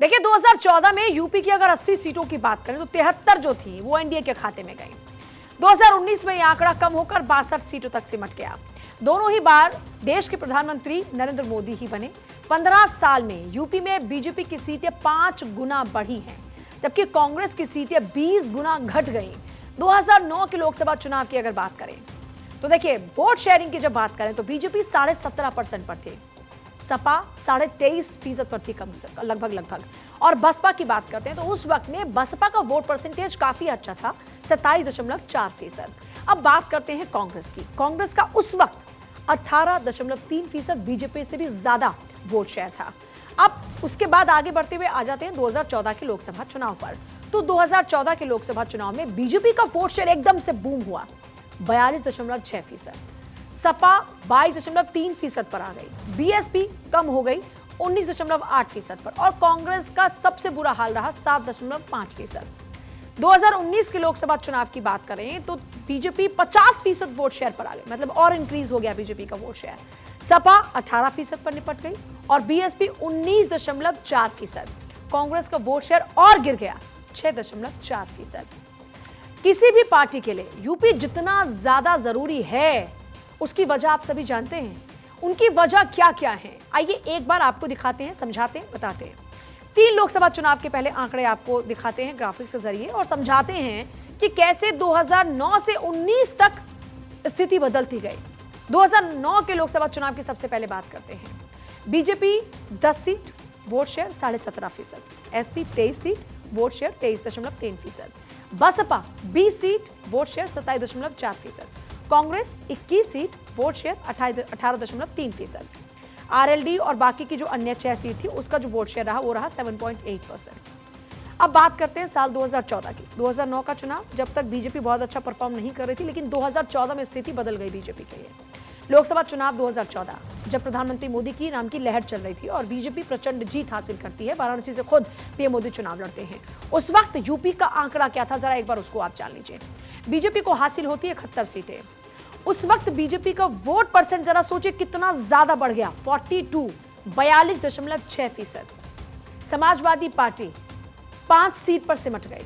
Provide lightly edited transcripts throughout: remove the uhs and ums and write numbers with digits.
देखिए 2014 में यूपी की अगर 80 सीटों की बात करें तो 73 जो थी वो एनडीए के खाते में गई। 2019 में यह आंकड़ा कम होकर 62 सीटों तक सिमट गया। दोनों ही बार देश के प्रधानमंत्री नरेंद्र मोदी ही बने। 15 साल में यूपी में बीजेपी की सीटें 5 गुना बढ़ी हैं, जबकि कांग्रेस की सीटें 20 गुना घट गई। 2009 के लोकसभा चुनाव की अगर बात करें तो देखिए वोट शेयरिंग की जब बात करें तो बीजेपी 17.5% पर थी, सपा 23.5% पर थी, कम से लगभग। और बसपा की बात करते हैं तो उस वक्त में बसपा का वोट परसेंटेज काफी अच्छा था, 27.4%। अब बात करते हैं कांग्रेस की। कांग्रेस का उस वक्त 18.3% बीजेपी से भी ज्यादा वोट शेयर था। अब उसके बाद आगे बढ़ते हुए आ जाते हैं 2014 के लोकसभा चुनाव पर। तो 2014 के लोकसभा चुनाव में बीजेपी का वोट शेयर एकदम से बूम हुआ, 42.6%। सपा 22.3% पर आ गई, बीएसपी कम हो गई 19.8% पर, और कांग्रेस का सबसे बुरा हाल रहा 7.5%। 2019 के लोकसभा चुनाव की बात करें तो बीजेपी 50% वोट शेयर पर आ गई, मतलब और इंक्रीज हो गया बीजेपी का वोट शेयर। सपा 18% पर निपट गई और बीएसपी 19.4%। कांग्रेस का वोट शेयर और गिर गया 6.4%। किसी भी पार्टी के लिए यूपी जितना ज्यादा जरूरी है उसकी वजह आप सभी जानते हैं। उनकी वजह क्या क्या है, आइए एक बार आपको दिखाते हैं, समझाते हैं, बताते हैं। 3 लोकसभा चुनाव के पहले आंकड़े आपको दिखाते हैं ग्राफिक्स के जरिए और समझाते हैं कि कैसे 2009 से 19 तक स्थिति बदलती गई। 2009 के लोकसभा चुनाव की सबसे पहले बात करते हैं। BJP 10 seat, vote share 17.5%, SP 23 seat, vote share 23.3%, Baspa 20 seat, vote share 27.4%, Congress 21 seat, vote share 18.3%, RLD और बाकी की जो अन्य 6 सीट थी उसका जो वोट शेयर रहा वो रहा 7.8%। अब बात करते हैं साल 2014 की। 2009 का चुनाव जब तक बीजेपी बहुत अच्छा परफॉर्म नहीं कर रही थी, लेकिन 2014 में स्थिति बदल गई बीजेपी के लिए। लोकसभा चुनाव 2014 जब प्रधानमंत्री मोदी की नाम की लहर चल रही थी और बीजेपी प्रचंड जीत हासिल करती है, वाराणसी से खुद पीएम मोदी चुनाव लड़ते हैं। उस वक्त यूपी का आंकड़ा क्या था, जरा एक बार उसको आप जान लीजिए। बीजेपी को हासिल होती है 71 सीटें। उस वक्त बीजेपी का वोट परसेंट जरा सोचिए कितना ज्यादा बढ़ गया, 42 समाजवादी पार्टी 5 सीट पर सिमट गई।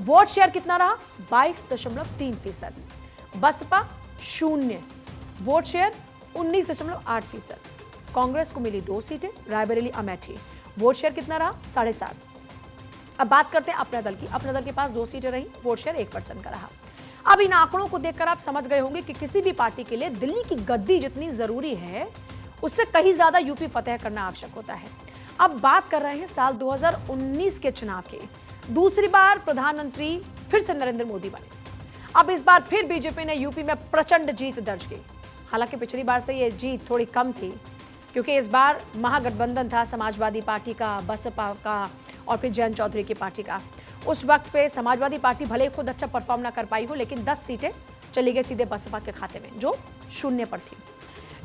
वोट शेयर कितना रहा, 22.3%। Baspa 0, vote share 19.8%। कांग्रेस को मिली 2 सीटें, रायबरेली अमेठी, वोट शेयर कितना रहा, 7.5%। अब बात करते हैं अपना दल की। अपना दल के पास 2 सीटें रही, वोट शेयर 1% का रहा। अब इन आंकड़ों को देखकर आप समझ गए होंगे कि किसी भी पार्टी के लिए दिल्ली की गद्दी जितनी जरूरी है उससे कहीं ज्यादा यूपी फतेह करना आवश्यक होता है। अब बात कर रहे हैं साल 2019 के चुनाव की। दूसरी बार प्रधानमंत्री फिर से नरेंद्र मोदी बने। अब इस बार फिर बीजेपी ने यूपी में प्रचंड जीत दर्ज की। हालांकि पिछली बार से यह जीत थोड़ी कम थी क्योंकि इस बार महागठबंधन था समाजवादी पार्टी का, बसपा का और फिर जयंत चौधरी की पार्टी का। उस वक्त पे समाजवादी पार्टी भले ही खुद अच्छा परफॉर्म ना कर पाई हो, लेकिन 10 सीटें चली गई सीधे बसपा के खाते में जो 0 पर थी।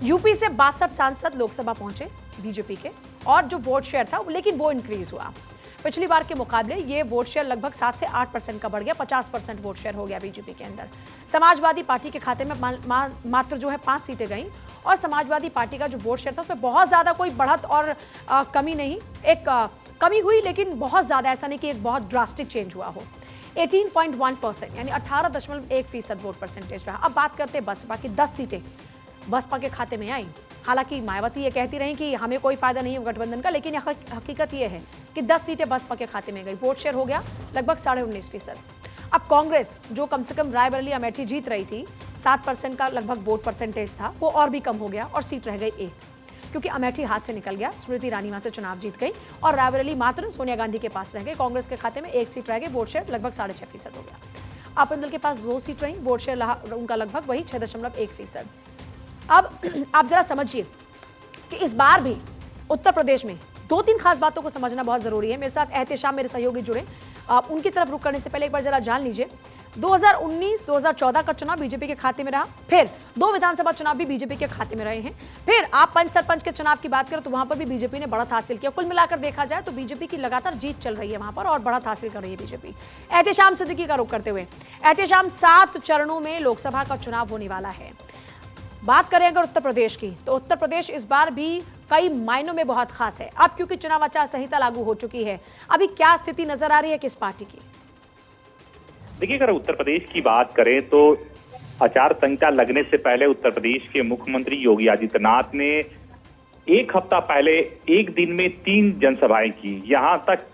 यूपी से 62 सांसद लोकसभा पहुंचे बीजेपी के, और जो वोट शेयर था लेकिन वो इंक्रीज हुआ। पिछली बार के मुकाबले ये वोट शेयर लगभग 7 से 8% का बढ़ गया, 50% वोट शेयर हो गया बीजेपी के अंदर। समाजवादी पार्टी के खाते में मात्र जो है 5 सीटें गई, और समाजवादी पार्टी का जो वोट शेयर था उसमें बहुत ज्यादा कोई बढ़त और कमी नहीं, एक कमी हुई, लेकिन बहुत ज्यादा ऐसा नहीं कि एक बहुत ड्रास्टिक चेंज हुआ हो। 18.1% यानी 18.1% वोट परसेंटेज रहा। अब बात करते हैं बसपा की। 10 सीटें बसपा के खाते में आई। हालांकि मायावती ये कहती रही कि हमें कोई फायदा नहीं है गठबंधन का, लेकिन हकीकत ये है कि 10 सीटें बसपा के खाते में गई। वोट शेयर हो गया लगभग 19.5%। अब कांग्रेस जो कम से कम रायबरेली अमेठी जीत रही थी, 7% का लगभग वोट परसेंटेज था, वो और भी कम हो गया और सीट रह गई 1, क्योंकि अमेठी हाथ से निकल गया। स्मृति ईरानी वहां से चुनाव जीत गई और रायबरेली मात्र सोनिया गांधी के पास रह गई। कांग्रेस के खाते में 1 सीट रह गई, वोट शेयर लगभग 6.5% हो गया। अपन दल के पास 2 सीट रही, वोट शेयर उनका लगभग वही 6.1%। अब आप जरा समझिए कि इस बार भी उत्तर प्रदेश में 2-3 खास बातों को समझना बहुत जरूरी है। मेरे साथ एहतेशाम मेरे सहयोगी जुड़े, उनकी तरफ रुख करने से पहले एक बार जरा जान लीजिए। 2019-2014 का चुनाव बीजेपी के खाते में रहा, फिर 2 विधानसभा चुनाव भी बीजेपी के खाते में रहे हैं। फिर आप पंच सरपंच के चुनाव की बात करें तो वहां पर भी बीजेपी ने बढ़त हासिल किया। कुल मिलाकर देखा जाए तो बीजेपी की लगातार जीत चल रही है वहां पर और बढ़त हासिल कर रही है बीजेपी। एहतेशाम सिद्दीकी का रुख करते हुए, एहतेशाम 7 चरणों में लोकसभा का चुनाव होने वाला है। बात करें अगर उत्तर प्रदेश की, तो उत्तर प्रदेश इस बार भी कई मायनों में बहुत खास है। अब क्योंकि चुनाव आचार संहिता लागू हो चुकी है, अभी क्या स्थिति नजर आ रही है किस पार्टी की? देखिए, अगर उत्तर प्रदेश की बात करें तो आचार संहिता लगने से पहले उत्तर प्रदेश के मुख्यमंत्री योगी आदित्यनाथ ने एक हफ्ता पहले एक दिन में 3 जनसभाएं की। यहां तक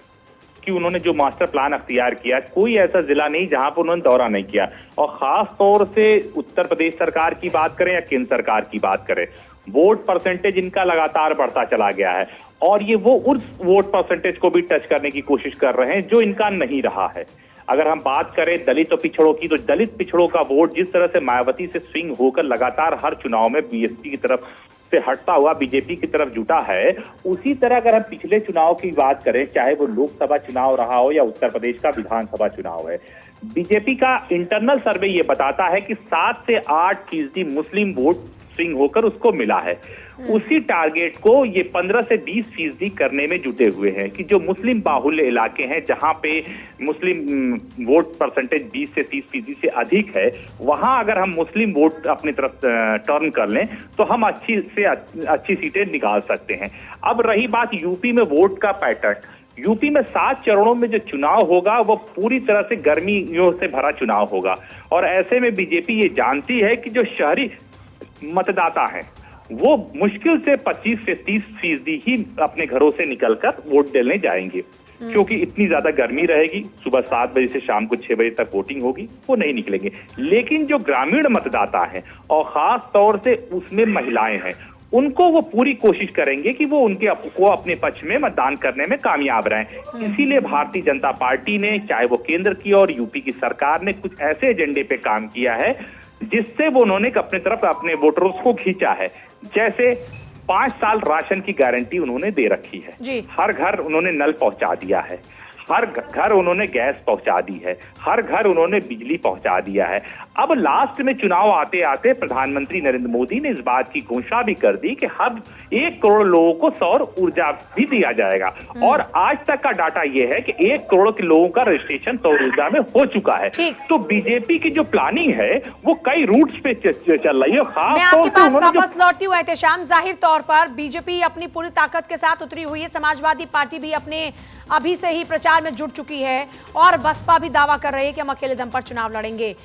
कि उन्होंने जो मास्टर प्लान अख्तियार किया, कोई ऐसा जिला नहीं जहां पर उन्होंने दौरा नहीं किया। और खास तौर से उत्तर प्रदेश सरकार की बात करें या केंद्र सरकार की बात करें, वोट परसेंटेज इनका लगातार बढ़ता चला गया है और ये वो उस वोट परसेंटेज को भी टच करने की कोशिश कर रहे हैं जो इनका नहीं रहा है। अगर हम बात करें दलित और पिछड़ों की, तो दलित पिछड़ों का वोट जिस तरह से मायावती से स्विंग होकर लगातार हर चुनाव में बीएसपी की तरफ से हटता हुआ बीजेपी की तरफ जुटा है, उसी तरह अगर हम पिछले चुनाव की बात करें, चाहे वो लोकसभा चुनाव रहा हो या उत्तर प्रदेश का विधानसभा चुनाव है, बीजेपी का इंटरनल सर्वे ये बताता है कि 7 से 8% मुस्लिम वोट स्विंग होकर उसको मिला है। उसी टारगेट को ये 15 से 20% करने में जुटे हुए हैं कि जो मुस्लिम बाहुल्य इलाके हैं, जहां पे मुस्लिम वोट परसेंटेज 20 से 30% से अधिक है, वहां अगर हम मुस्लिम वोट अपनी तरफ टर्न कर लें तो हम अच्छी से अच्छी सीटें निकाल सकते हैं। अब रही बात यूपी में वोट का पैटर्न, यूपी में 7 चरणों में जो चुनाव होगा वो पूरी तरह से गर्मियों से भरा चुनाव होगा और ऐसे में बीजेपी ये जानती है कि जो शहरी मतदाता हैं वो मुश्किल से 25 से 30% ही अपने घरों से निकलकर वोट डालने जाएंगे, क्योंकि इतनी ज्यादा गर्मी रहेगी। सुबह 7 बजे से शाम को 6 बजे तक वोटिंग होगी, वो नहीं निकलेंगे। लेकिन जो ग्रामीण मतदाता हैं और खास तौर से उसमें महिलाएं हैं, उनको वो पूरी कोशिश करेंगे कि वो को अपने पक्ष में मतदान करने में कामयाब रहें। इसीलिए भारतीय जनता पार्टी ने, चाहे वो केंद्र की और यूपी की सरकार ने, कुछ ऐसे एजेंडे पे काम किया है जिससे वो उन्होंने अपने तरफ अपने वोटर्स को खींचा है। जैसे 5 साल राशन की गारंटी उन्होंने दे रखी है, हर घर उन्होंने नल पहुंचा दिया है, हर घर उन्होंने गैस पहुंचा दी है, हर घर उन्होंने बिजली पहुंचा दिया है। अब लास्ट में चुनाव आते आते प्रधानमंत्री नरेंद्र मोदी ने इस बात की घोषणा भी कर दी कि हर 1 करोड़ लोगों को सौर ऊर्जा भी दिया जाएगा। और आज तक का डाटा यह है कि 1 करोड़ के लोगों का रजिस्ट्रेशन सौर ऊर्जा में हो चुका है। तो बीजेपी की जो प्लानिंग है वो कई रूट्स पे चल रही है। मैं आपके पास वापस लौटती हूँ एहतेशाम, जाहिर तौर पर बीजेपी अपनी पूरी ताकत के साथ उतरी हुई है, समाजवादी पार्टी भी अपने अभी से ही प्रचार में जुट चुकी है और बसपा भी दावा कर रही है कि हम अकेले दम पर चुनाव लड़ेंगे।